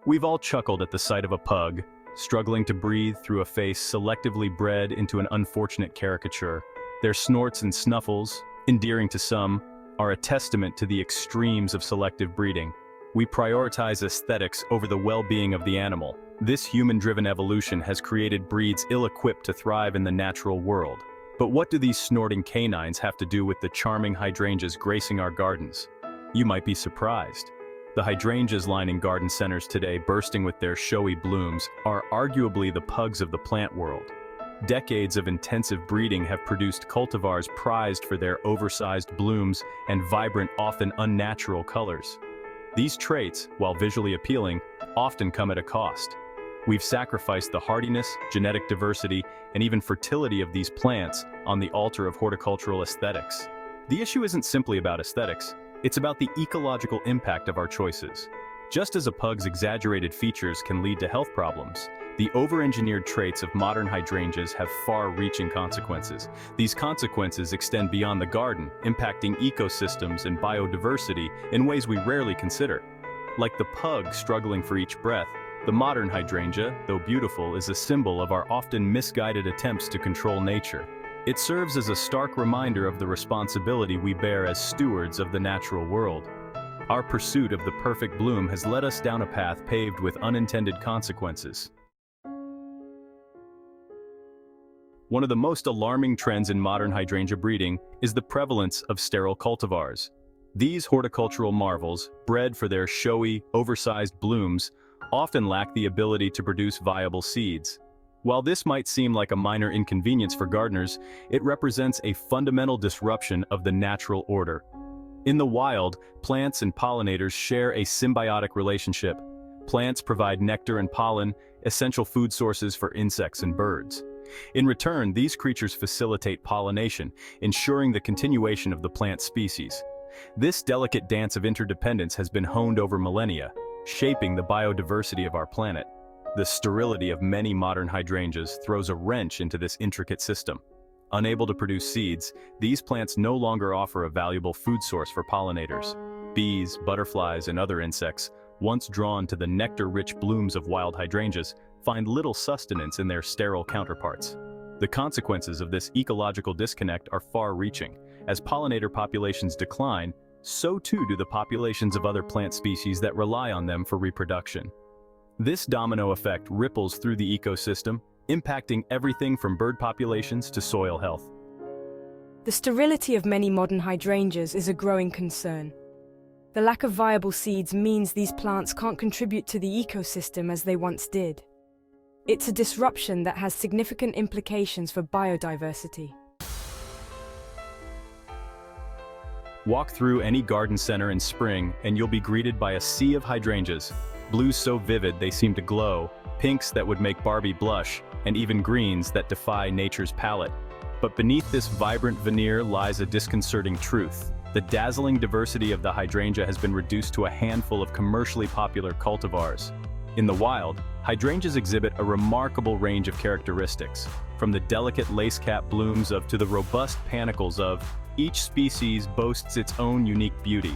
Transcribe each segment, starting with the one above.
We've all chuckled at the sight of a pug, struggling to breathe through a face selectively bred into an unfortunate caricature. Their snorts and snuffles, endearing to some, are a testament to the extremes of selective breeding. We prioritize aesthetics over the well-being of the animal. This human-driven evolution has created breeds ill-equipped to thrive in the natural world. But what do these snorting canines have to do with the charming hydrangeas gracing our gardens? You might be surprised. The hydrangeas lining garden centers today, bursting with their showy blooms, are arguably the pugs of the plant world. Decades of intensive breeding have produced cultivars prized for their oversized blooms and vibrant, often unnatural colors. These traits, while visually appealing, often come at a cost. We've sacrificed the hardiness, genetic diversity, and even fertility of these plants on the altar of horticultural aesthetics. The issue isn't simply about aesthetics. It's about the ecological impact of our choices. Just as a pug's exaggerated features can lead to health problems, the over-engineered traits of modern hydrangeas have far-reaching consequences. These consequences extend beyond the garden, impacting ecosystems and biodiversity in ways we rarely consider. Like the pug struggling for each breath, the modern hydrangea, though beautiful, is a symbol of our often misguided attempts to control nature. It serves as a stark reminder of the responsibility we bear as stewards of the natural world. Our pursuit of the perfect bloom has led us down a path paved with unintended consequences. One of the most alarming trends in modern hydrangea breeding is the prevalence of sterile cultivars. These horticultural marvels, bred for their showy, oversized blooms, often lack the ability to produce viable seeds. While this might seem like a minor inconvenience for gardeners, it represents a fundamental disruption of the natural order. In the wild, plants and pollinators share a symbiotic relationship. Plants provide nectar and pollen, essential food sources for insects and birds. In return, these creatures facilitate pollination, ensuring the continuation of the plant species. This delicate dance of interdependence has been honed over millennia, shaping the biodiversity of our planet. The sterility of many modern hydrangeas throws a wrench into this intricate system. Unable to produce seeds, these plants no longer offer a valuable food source for pollinators. Bees, butterflies, and other insects, once drawn to the nectar-rich blooms of wild hydrangeas, find little sustenance in their sterile counterparts. The consequences of this ecological disconnect are far-reaching. As pollinator populations decline, so too do the populations of other plant species that rely on them for reproduction. This domino effect ripples through the ecosystem, impacting everything from bird populations to soil health. The sterility of many modern hydrangeas is a growing concern. The lack of viable seeds means these plants can't contribute to the ecosystem as they once did. It's a disruption that has significant implications for biodiversity. Walk through any garden center in spring and you'll be greeted by a sea of hydrangeas. Blues so vivid they seem to glow, pinks that would make Barbie blush, and even greens that defy nature's palette. But beneath this vibrant veneer lies a disconcerting truth. The dazzling diversity of the hydrangea has been reduced to a handful of commercially popular cultivars. In the wild, hydrangeas exhibit a remarkable range of characteristics, from the delicate lace-cap blooms to the robust panicles of. Each species boasts its own unique beauty.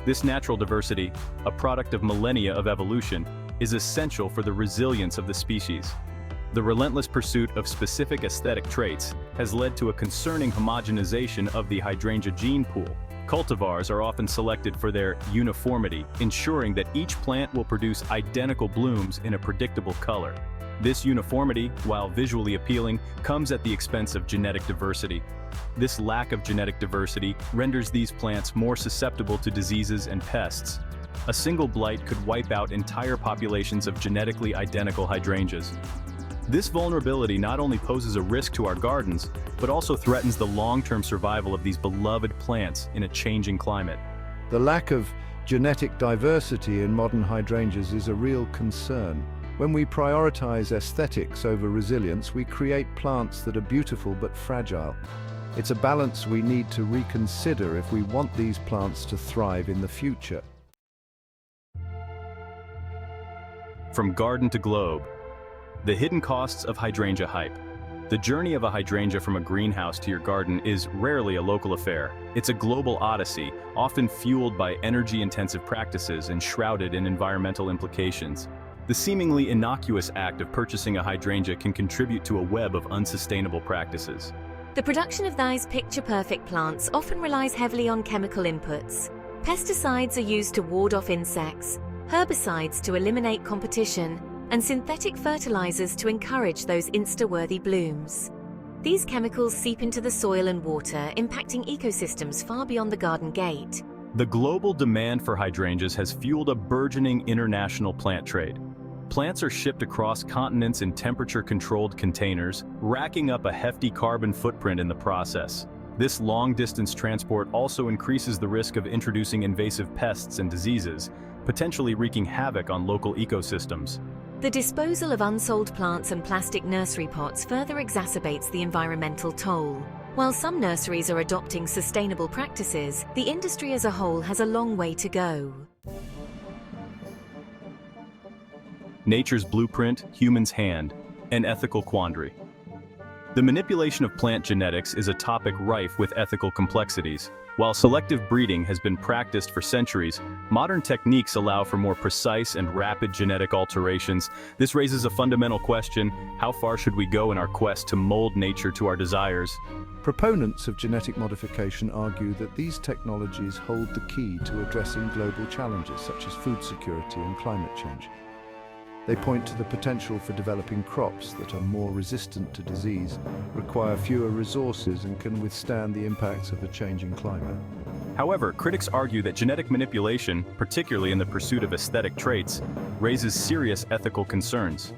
This natural diversity, a product of millennia of evolution, is essential for the resilience of the species. The relentless pursuit of specific aesthetic traits has led to a concerning homogenization of the hydrangea gene pool. Cultivars are often selected for their uniformity, ensuring that each plant will produce identical blooms in a predictable color. This uniformity, while visually appealing, comes at the expense of genetic diversity. This lack of genetic diversity renders these plants more susceptible to diseases and pests. A single blight could wipe out entire populations of genetically identical hydrangeas. This vulnerability not only poses a risk to our gardens, but also threatens the long-term survival of these beloved plants in a changing climate. The lack of genetic diversity in modern hydrangeas is a real concern. When we prioritize aesthetics over resilience, we create plants that are beautiful but fragile. It's a balance we need to reconsider if we want these plants to thrive in the future. From garden to globe, the hidden costs of hydrangea hype. The journey of a hydrangea from a greenhouse to your garden is rarely a local affair. It's a global odyssey, often fueled by energy-intensive practices and shrouded in environmental implications. The seemingly innocuous act of purchasing a hydrangea can contribute to a web of unsustainable practices. The production of these picture-perfect plants often relies heavily on chemical inputs. Pesticides are used to ward off insects, herbicides to eliminate competition, and synthetic fertilizers to encourage those Insta-worthy blooms. These chemicals seep into the soil and water, impacting ecosystems far beyond the garden gate. The global demand for hydrangeas has fueled a burgeoning international plant trade. Plants are shipped across continents in temperature-controlled containers, racking up a hefty carbon footprint in the process. This long-distance transport also increases the risk of introducing invasive pests and diseases, potentially wreaking havoc on local ecosystems. The disposal of unsold plants and plastic nursery pots further exacerbates the environmental toll. While some nurseries are adopting sustainable practices, the industry as a whole has a long way to go. Nature's blueprint, human's hand, an ethical quandary. The manipulation of plant genetics is a topic rife with ethical complexities. While selective breeding has been practiced for centuries, modern techniques allow for more precise and rapid genetic alterations. This raises a fundamental question: how far should we go in our quest to mold nature to our desires? Proponents of genetic modification argue that these technologies hold the key to addressing global challenges such as food security and climate change. They point to the potential for developing crops that are more resistant to disease, require fewer resources, and can withstand the impacts of a changing climate. However, critics argue that genetic manipulation, particularly in the pursuit of aesthetic traits, raises serious ethical concerns.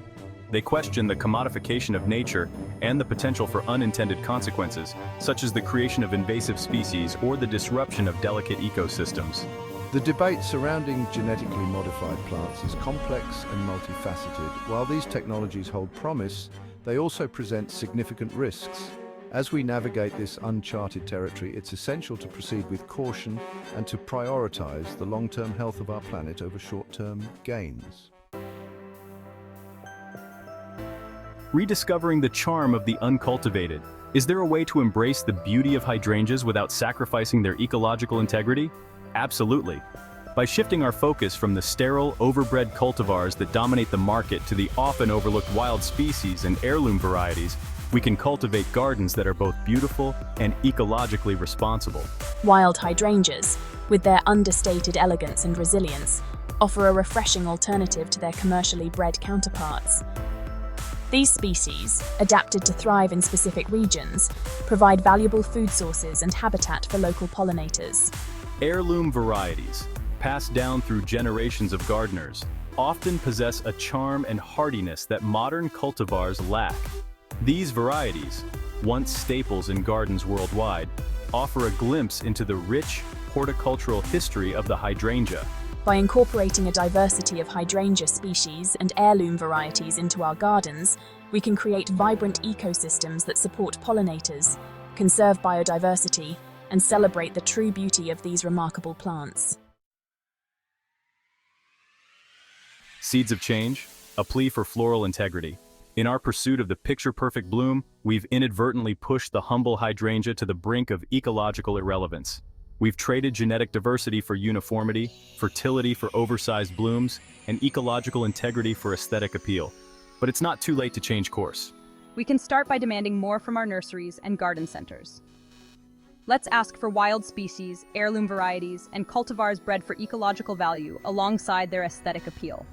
They question the commodification of nature and the potential for unintended consequences, such as the creation of invasive species or the disruption of delicate ecosystems. The debate surrounding genetically modified plants is complex and multifaceted. While these technologies hold promise, they also present significant risks. As we navigate this uncharted territory, it's essential to proceed with caution and to prioritize the long-term health of our planet over short-term gains. Rediscovering the charm of the uncultivated. Is there a way to embrace the beauty of hydrangeas without sacrificing their ecological integrity? Absolutely. By shifting our focus from the sterile, overbred cultivars that dominate the market to the often overlooked wild species and heirloom varieties, we can cultivate gardens that are both beautiful and ecologically responsible. Wild hydrangeas, with their understated elegance and resilience, offer a refreshing alternative to their commercially bred counterparts. These species, adapted to thrive in specific regions, provide valuable food sources and habitat for local pollinators. Heirloom varieties, passed down through generations of gardeners, often possess a charm and hardiness that modern cultivars lack. These varieties, once staples in gardens worldwide, offer a glimpse into the rich horticultural history of the hydrangea. By incorporating a diversity of hydrangea species and heirloom varieties into our gardens, we can create vibrant ecosystems that support pollinators, conserve biodiversity, and celebrate the true beauty of these remarkable plants. Seeds of change, a plea for floral integrity. In our pursuit of the picture-perfect bloom, we've inadvertently pushed the humble hydrangea to the brink of ecological irrelevance. We've traded genetic diversity for uniformity, fertility for oversized blooms, and ecological integrity for aesthetic appeal. But it's not too late to change course. We can start by demanding more from our nurseries and garden centers. Let's ask for wild species, heirloom varieties, and cultivars bred for ecological value alongside their aesthetic appeal.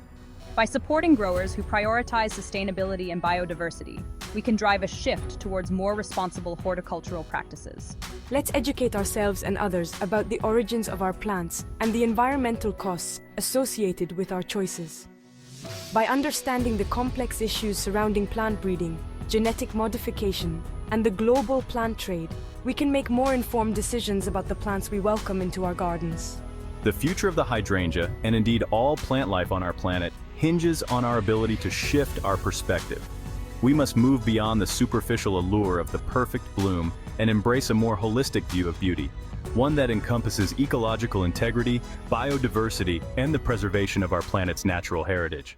By supporting growers who prioritize sustainability and biodiversity, we can drive a shift towards more responsible horticultural practices. Let's educate ourselves and others about the origins of our plants and the environmental costs associated with our choices. By understanding the complex issues surrounding plant breeding, genetic modification, and the global plant trade, we can make more informed decisions about the plants we welcome into our gardens. The future of the hydrangea, and indeed all plant life on our planet, hinges on our ability to shift our perspective. We must move beyond the superficial allure of the perfect bloom and embrace a more holistic view of beauty, one that encompasses ecological integrity, biodiversity, and the preservation of our planet's natural heritage.